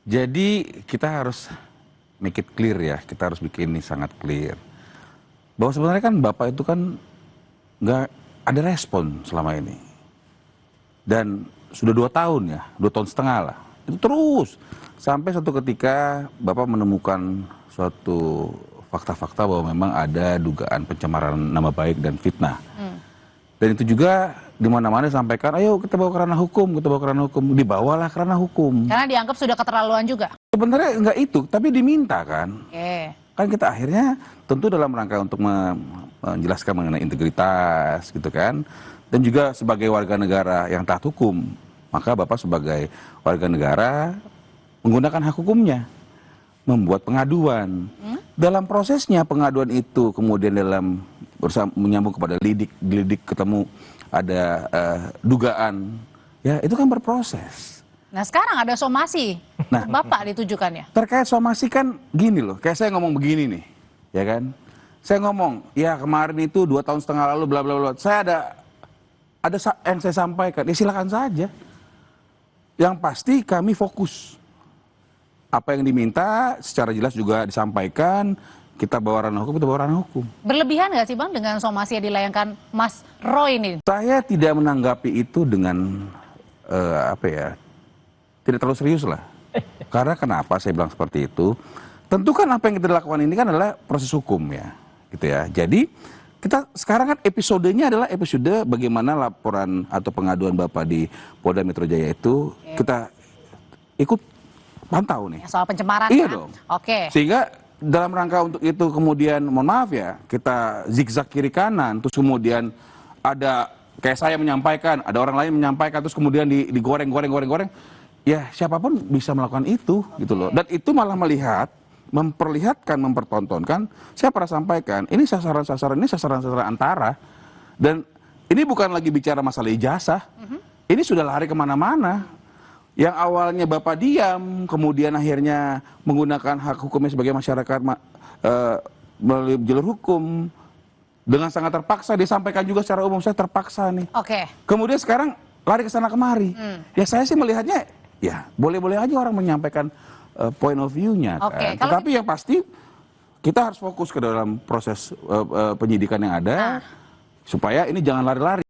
Jadi kita harus make it clear ya, kita harus bikin ini sangat clear. Bahwa sebenarnya kan Bapak itu kan nggak ada respon selama ini. Dan sudah 2 tahun ya, 2,5 tahun lah. Itu terus. Sampai suatu ketika Bapak menemukan suatu fakta-fakta bahwa memang ada dugaan pencemaran nama baik dan fitnah. Dan itu juga di mana-mana disampaikan, ayo kita bawa ke ranah hukum, kita bawa ke ranah hukum. Dibawalah ke ranah hukum. Karena dianggap sudah keterlaluan juga. Sebenarnya enggak itu, tapi diminta kan. Oke. Kan kita akhirnya tentu dalam rangka untuk menjelaskan mengenai integritas gitu kan. Dan juga sebagai warga negara yang taat hukum, maka Bapak sebagai warga negara menggunakan hak hukumnya, membuat pengaduan. Dalam prosesnya pengaduan itu kemudian dalam menyambung kepada lidik ketemu ada dugaan, ya itu kan berproses. Nah sekarang ada somasi, Nah, Bapak ditujukannya. terkait somasi kan gini loh, kayak saya ngomong begini nih, ya kan? Saya ngomong, ya kemarin itu 2,5 tahun lalu bla bla bla. Saya ada yang saya sampaikan, ya silakan saja. Yang pasti kami fokus. Apa yang diminta secara jelas juga disampaikan, kita bawa ranah hukum, kita bawa ranah hukum. Berlebihan nggak sih Bang dengan somasi yang dilayangkan Mas Roy ini? Saya tidak menanggapi itu dengan tidak terlalu serius lah. Karena kenapa saya bilang seperti itu? Tentu kan apa yang kita lakukan ini kan adalah proses hukum ya, gitu ya. Jadi kita sekarang kan episodenya adalah episode bagaimana laporan atau pengaduan Bapak di Polda Metro Jaya itu kita ikut pantau nih. Soal pencemaran Iya kan? dong. Oke. Sehingga dalam rangka untuk itu kemudian mohon maaf ya, kita zigzag kiri kanan, terus kemudian ada kayak saya menyampaikan, ada orang lain menyampaikan, terus kemudian digoreng, ya siapapun bisa melakukan itu gitu loh. Dan itu malah memperlihatkan, mempertontonkan, saya pernah sampaikan, ini sasaran-sasaran antara. Dan ini bukan lagi bicara masalah ijazah, ini sudah lari kemana-mana. Yang awalnya Bapak diam, kemudian akhirnya menggunakan hak hukumnya sebagai masyarakat melalui jalur hukum, dengan sangat terpaksa disampaikan juga secara umum, saya terpaksa nih. Oke. Kemudian sekarang lari ke sana kemari. Ya saya sih melihatnya, ya boleh-boleh aja orang menyampaikan point of view-nya kan. Tetapi yang pasti kita harus fokus ke dalam proses penyidikan yang ada, supaya ini jangan lari-lari.